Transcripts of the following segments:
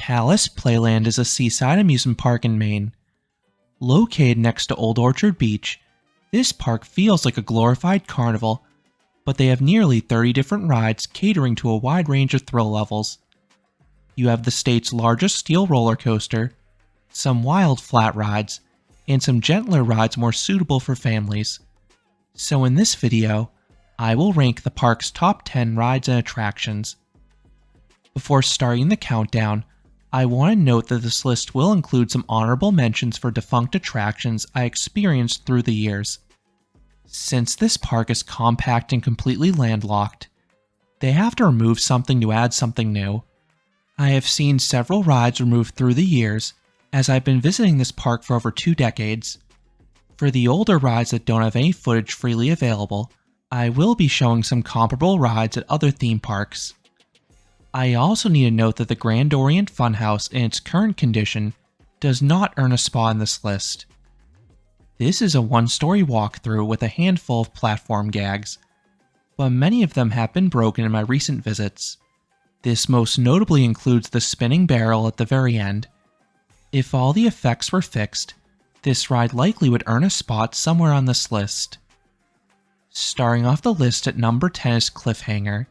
Palace Playland is a seaside amusement park in Maine. Located next to Old Orchard Beach, this park feels like a glorified carnival, but they have nearly 30 different rides catering to a wide range of thrill levels. You have the state's largest steel roller coaster, some wild flat rides, and some gentler rides more suitable for families. So in this video, I will rank the park's top 10 rides and attractions. Before starting the countdown, I want to note that this list will include some honorable mentions for defunct attractions I experienced through the years. Since this park is compact and completely landlocked, they have to remove something to add something new. I have seen several rides removed through the years, as I've been visiting this park for over 2 decades. For the older rides that don't have any footage freely available, I will be showing some comparable rides at other theme parks. I also need to note that the Grand Orient Funhouse in its current condition does not earn a spot in this list. This is a one-story walkthrough with a handful of platform gags, but many of them have been broken in my recent visits. This most notably includes the spinning barrel at the very end. If all the effects were fixed, this ride likely would earn a spot somewhere on this list. Starting off the list at number 10 is Cliffhanger.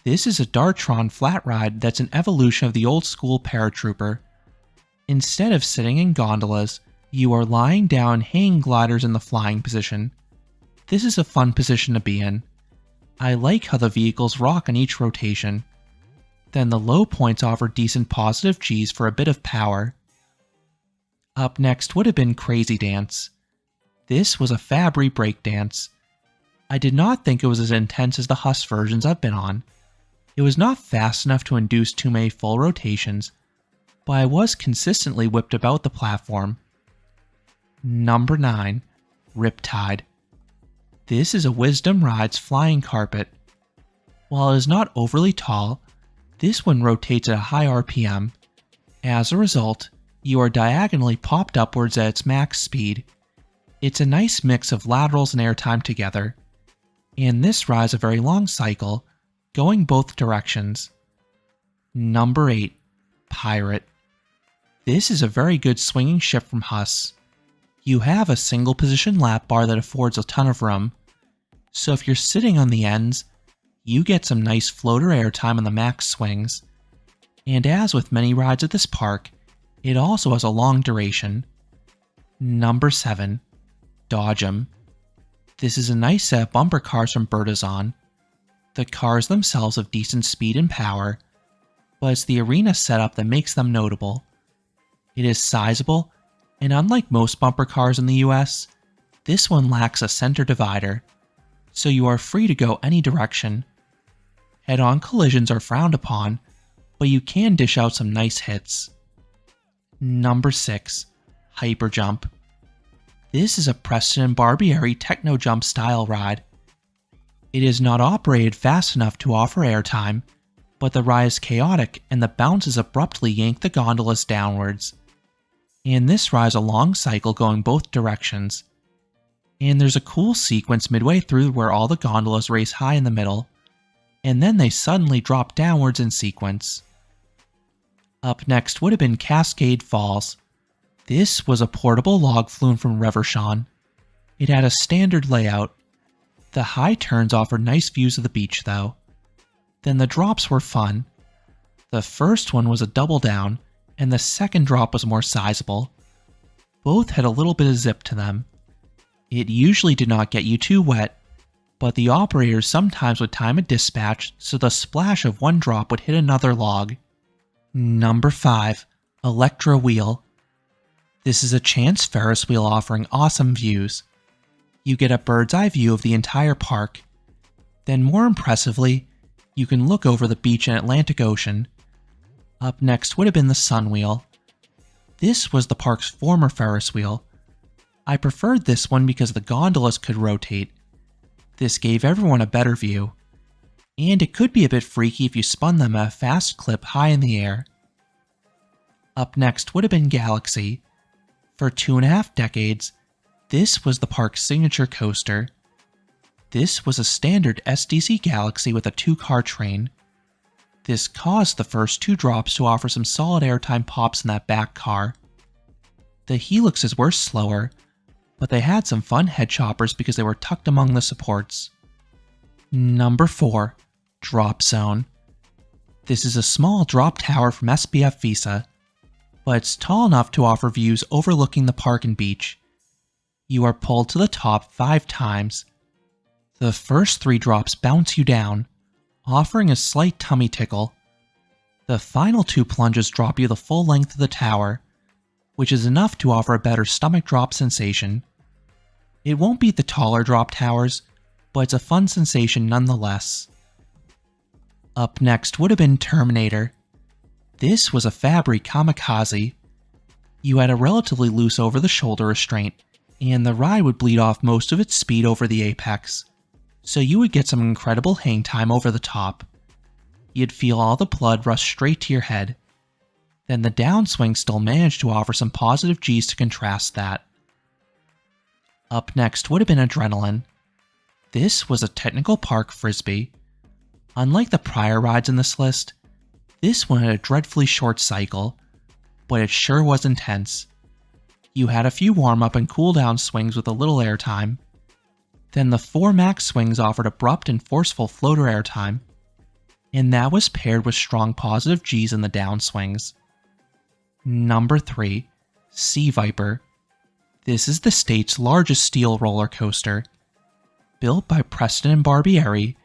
This is a Dartron flat ride that's an evolution of the old school paratrooper. Instead of sitting in gondolas, you are lying down hanging gliders in the flying position. This is a fun position to be in. I like how the vehicles rock on each rotation. Then the low points offer decent positive Gs for a bit of power. Up next would have been Crazy Dance. This was a Fabry breakdance. I did not think it was as intense as the Huss versions I've been on. It was not fast enough to induce too many full rotations, but I was consistently whipped about the platform. Number 9. Riptide. This is a Wisdom Rides flying carpet. While it is not overly tall, this one rotates at a high RPM. As a result, you are diagonally popped upwards at its max speed. It's a nice mix of laterals and airtime together. And this rides a very long cycle, going both directions. Number 8. Pirate. This is a very good swinging ship from Huss. You have a single position lap bar that affords a ton of room, so if you're sitting on the ends, you get some nice floater airtime on the max swings. And as with many rides at this park, it also has a long duration. Number 7. Dodge 'em. This is a nice set of bumper cars from Bertazon. The cars themselves have decent speed and power, but it's the arena setup that makes them notable. It is sizable, and unlike most bumper cars in the US, this one lacks a center divider, so you are free to go any direction. Head-on collisions are frowned upon, but you can dish out some nice hits. Number 6. Hyper Jump. This is a Preston and Barbieri techno jump style ride. It is not operated fast enough to offer airtime, but the ride is chaotic and the bounces abruptly yank the gondolas downwards. And this rides a long cycle going both directions. And there's a cool sequence midway through where all the gondolas race high in the middle, and then they suddenly drop downwards in sequence. Up next would have been Cascade Falls. This was a portable log flume from Reverchon. It had a standard layout. The high turns offered nice views of the beach though. Then the drops were fun. The first one was a double down, and the second drop was more sizable. Both had a little bit of zip to them. It usually did not get you too wet, but the operators sometimes would time a dispatch so the splash of one drop would hit another log. Number 5. Electra Wheel. This is a chance Ferris wheel offering awesome views. You get a bird's eye view of the entire park. Then more impressively, you can look over the beach and Atlantic Ocean. Up next would have been the Sun Wheel. This was the park's former Ferris wheel. I preferred this one because the gondolas could rotate. This gave everyone a better view. And it could be a bit freaky if you spun them at a fast clip high in the air. Up next would have been Galaxy. For 2.5 decades, this was the park's signature coaster. This was a standard SDC Galaxy with a 2-car train. This caused the first 2 drops to offer some solid airtime pops in that back car. The helixes were slower, but they had some fun head choppers because they were tucked among the supports. Number 4. Drop Zone. This is a small drop tower from SBF Visa, but it's tall enough to offer views overlooking the park and beach. You are pulled to the top 5 times. The first 3 drops bounce you down, offering a slight tummy tickle. The final 2 plunges drop you the full length of the tower, which is enough to offer a better stomach drop sensation. It won't beat the taller drop towers, but it's a fun sensation nonetheless. Up next would have been Terminator. This was a Fabry kamikaze. You had a relatively loose over-the-shoulder restraint, and the ride would bleed off most of its speed over the apex, so you would get some incredible hang time over the top. You'd feel all the blood rush straight to your head. Then the downswing still managed to offer some positive G's to contrast that. Up next would have been Adrenaline. This was a technical park frisbee. Unlike the prior rides in this list, this one had a dreadfully short cycle, but it sure was intense. You had a few warm-up and cool-down swings with a little airtime. Then the 4 max swings offered abrupt and forceful floater airtime, and that was paired with strong positive G's in the downswings. Number 3. Sea Viper. This is the state's largest steel roller coaster. Built by Preston and Barbieri,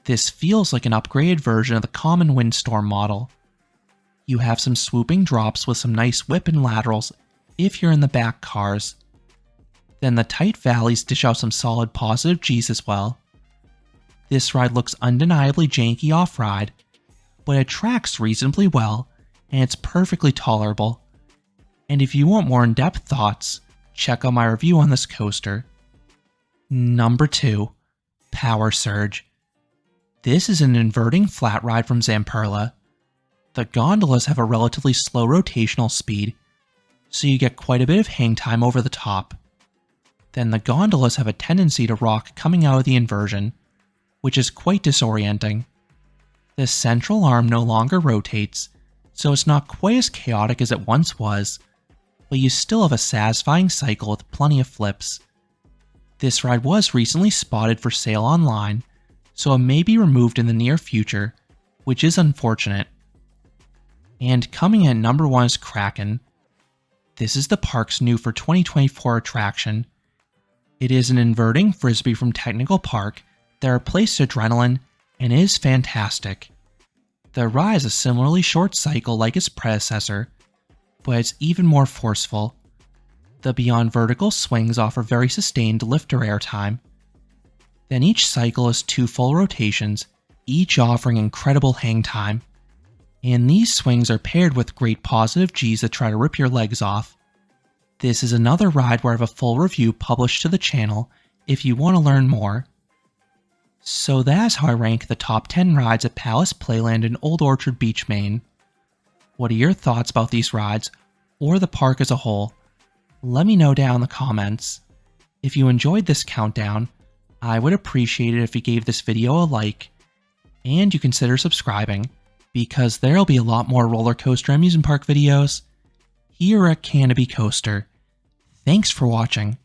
this feels like an upgraded version of the common Windstorm model. You have some swooping drops with some nice whip and laterals if you're in the back cars. Then the tight valleys dish out some solid positive G's as well. This ride looks undeniably janky off-ride, but it tracks reasonably well and it's perfectly tolerable. And if you want more in-depth thoughts, check out my review on this coaster. Number 2. Power Surge. This is an inverting flat ride from Zamperla. The gondolas have a relatively slow rotational speed, so you get quite a bit of hang time over the top. Then the gondolas have a tendency to rock coming out of the inversion, which is quite disorienting. The central arm no longer rotates, so it's not quite as chaotic as it once was, but you still have a satisfying cycle with plenty of flips. This ride was recently spotted for sale online, so it may be removed in the near future, which is unfortunate. And coming in at number 1 is Kraken. This is the park's new for 2024 attraction. It is an inverting frisbee from Technical Park that replaced Adrenaline and is fantastic. The ride is a similarly short cycle like its predecessor, but it's even more forceful. The beyond vertical swings offer very sustained lifter airtime. Then each cycle is 2 full rotations, each offering incredible hang time. And these swings are paired with great positive G's that try to rip your legs off. This is another ride where I have a full review published to the channel if you want to learn more. So that's how I rank the top 10 rides at Palace Playland in Old Orchard Beach, Maine. What are your thoughts about these rides, or the park as a whole? Let me know down in the comments. If you enjoyed this countdown, I would appreciate it if you gave this video a like, and you consider subscribing, because there'll be a lot more roller coaster amusement park videos here at Canopy Coaster. Thanks for watching.